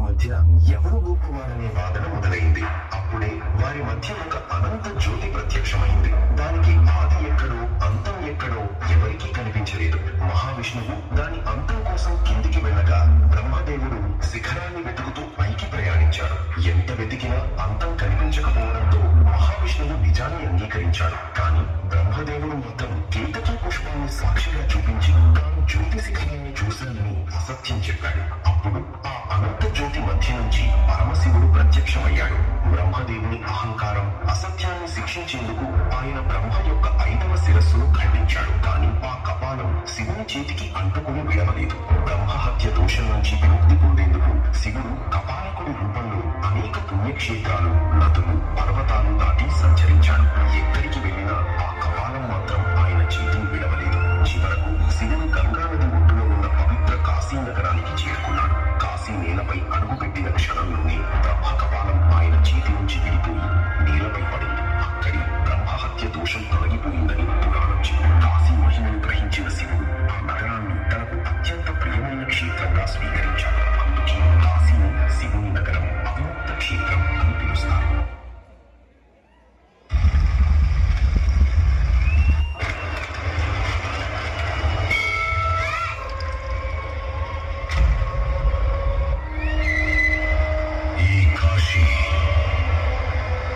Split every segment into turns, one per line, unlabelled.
మధ్య ఎవరు గొప్పవారనే వాదన మొదలైంది. అప్పుడే వారి మధ్య ఒక అనంత జ్యోతి ప్రత్యక్షమైంది. దానికి ఆది ఎక్కడో అంతం ఎక్కడో ఎవరికీ కనిపించలేదు. మహావిష్ణువు దాని అంతం కోసం కిందికి వెళ్ళగా బ్రహ్మదేవుడు శిఖరాన్ని వెతుకుతూ పైకి ప్రయాణించాడు. ఎంత వెతికినా అంతం కనిపించకపోవడంతో మహావిష్ణువు నిజాన్ని అంగీకరించాడు. కానీ బ్రహ్మదేవుడు మొత్తం కేతకీ పుష్పాన్ని సాక్షిగా చూపించి తాను జ్యోతి శిఖరాన్ని చూశానని అసత్యం చెప్పాడు. అప్పుడు ఆ అనంత జ్యోతి మధ్య నుంచి పరమశివుడు ప్రత్యక్షమయ్యాడు. బ్రహ్మదేవుని అహంకారం, అసత్యాన్ని శిక్షించేందుకు ఆయన బ్రహ్మ యొక్క 5వ శిరస్సును ఖండించాడు. కానీ ఆ కపాలం శివుని చేతికి అంటుకుని విడవలేదు. బ్రహ్మహత్య దోషం నుంచి విముక్తి పొందేందుకు శివుడు కపాలకుడి రూపంలో అనేక పుణ్యక్షేత్రాలు, నదులు, పర్వతాలు దాటి సంచరించాడు. ఎక్కడికి వెళ్ళినా ఆ కపాలం మాత్రం ఆయన చేతిని విడవలేదు. చివరకు శివుడు గంగా నది ఒడ్డులో ఉన్న పవిత్ర కాశీ నగరానికి చేరుకున్నాడు. కాశీ నేలపై అడుగుపెట్టిన క్షణంలోనే బ్రహ్మ కపాలం ఆయన చేతి నుంచి విడిపోయి నేలపై పడింది. అక్కడి బ్రహ్మహత్య దోషం తొలగిపోయిందని పురాణం చెప్పింది. కాశీ మహిమను గ్రహించిన శివుడు ఆ నగరాన్ని తనకు అత్యంత ప్రియమైన క్షేత్రంగా స్వీకరించాడు. అందుకే కాశీని శివుని నగరం, అవిముక్త క్షేత్రం అని పిలుస్తారు.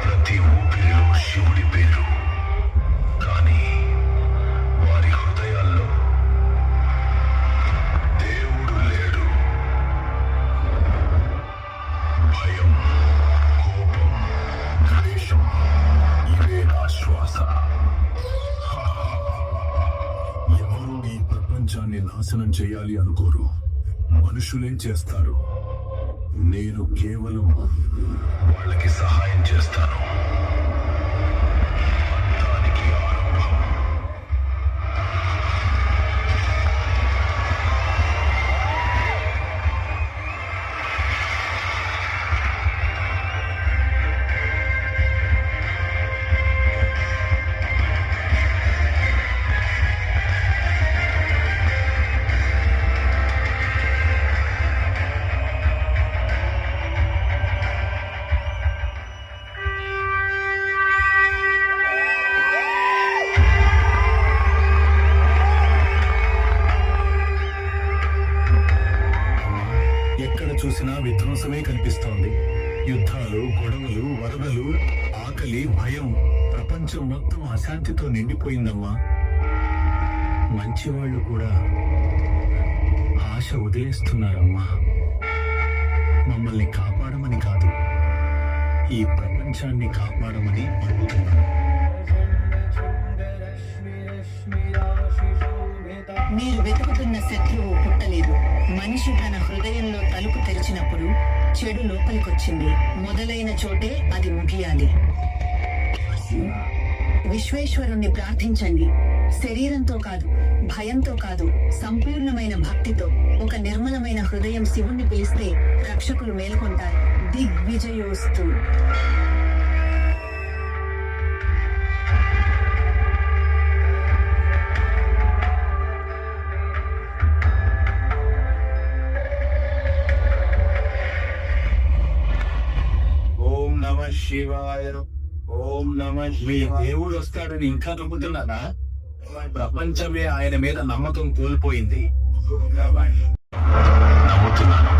ప్రతి ఊపిరిలో శివుడి పేరు, కానీ వారి హృదయాల్లో దేవుడు లేడు. భయం, కోపం, ద్వేషం, ఇవే నా శ్వాస. ఎవరు ఈ ప్రపంచాన్ని నాశనం చేయాలి అనుకోరు, మనుషులే చేస్తారు. నేను కేవలం వాళ్ళకి సహాయం చేస్తాను. అంతానికి ఆరంభం. ఎక్కడ చూసినా విధ్వంసమే కనిపిస్తోంది. యుద్ధాలు, గొడవలు, వరదలు, ఆకలి, భయం. ప్రపంచం మొత్తం అశాంతితో నిండిపోయిందమ్మా. మంచివాళ్ళు కూడా ఆశ వదిలేస్తున్నారమ్మా. మమ్మల్ని కాపాడమని కాదు, ఈ ప్రపంచాన్ని కాపాడమని అడుగుతున్నాను.
మీరు వెతుకుతున్న శత్రువు పుట్టలేదు. మనిషి తన హృదయంలో తలుపు తెరిచినప్పుడు చెడు లోపలికొచ్చింది. మొదలైన చోటే అది ముగియాలి. విశ్వేశ్వరుణ్ణి ప్రార్థించండి. శరీరంతో కాదు, భయంతో కాదు, సంపూర్ణమైన భక్తితో. ఒక నిర్మలమైన హృదయం శివుణ్ణి పిలిస్తే రక్షకులు మేల్కొంటారు. దిగ్విజయోస్తు.
శివాయ. ఓం నమ. మీ దేవుడు వస్తాడని ఇంకా నమ్ముతున్నారా? ప్రపంచమే ఆయన మీద నమ్మకం కోల్పోయింది.
నమ్ముతున్నాను.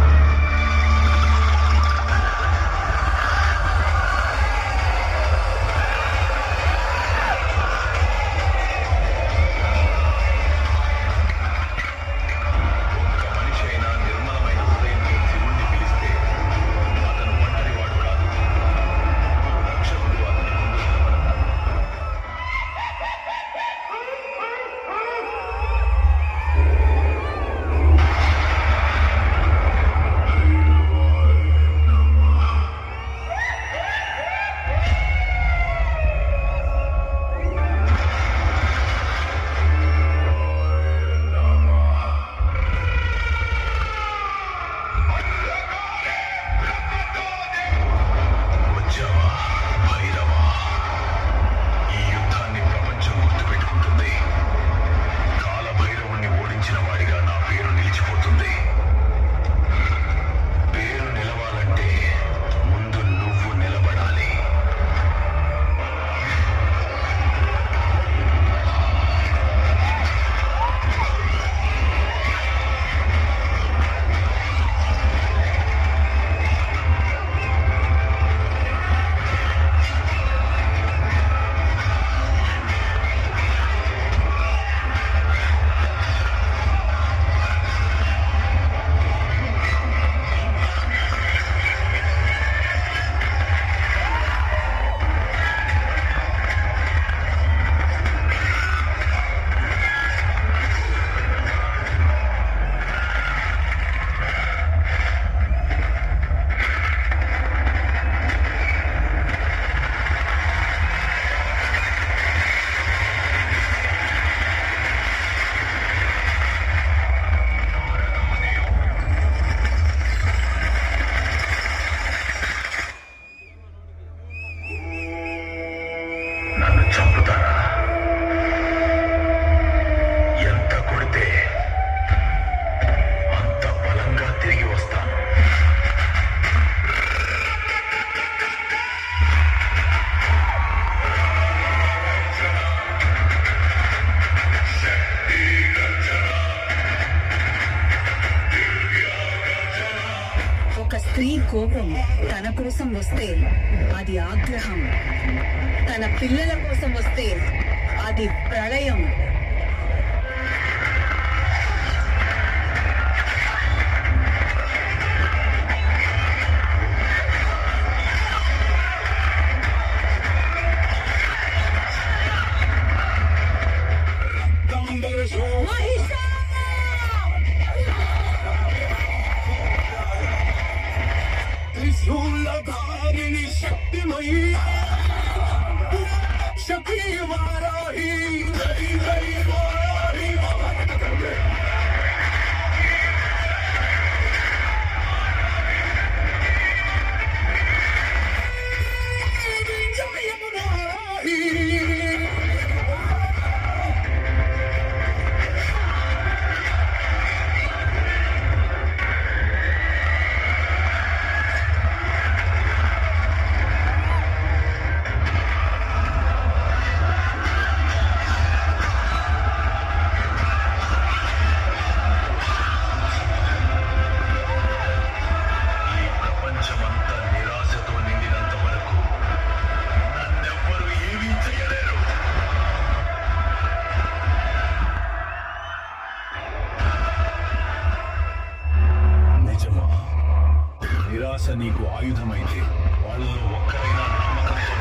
కోపం తన కోసం వస్తే అది ఆగ్రహం, తన పిల్లల కోసం వస్తే అది ప్రళయం.
త్రిశూలధారిణి శక్తిమయీ శక్తి వారాహి జై జై వారాహి. జయము వారాహి.
ఈ ప్రపంచమంతా నిరాశతో నిండినంత వరకు నన్నెవ్వరూ ఏమీ చేయలేరు.
నిజమా? నిరాశ నీకు ఆయుధమైతే వాళ్ళలో ఒక్కరైనా నమ్మకంతో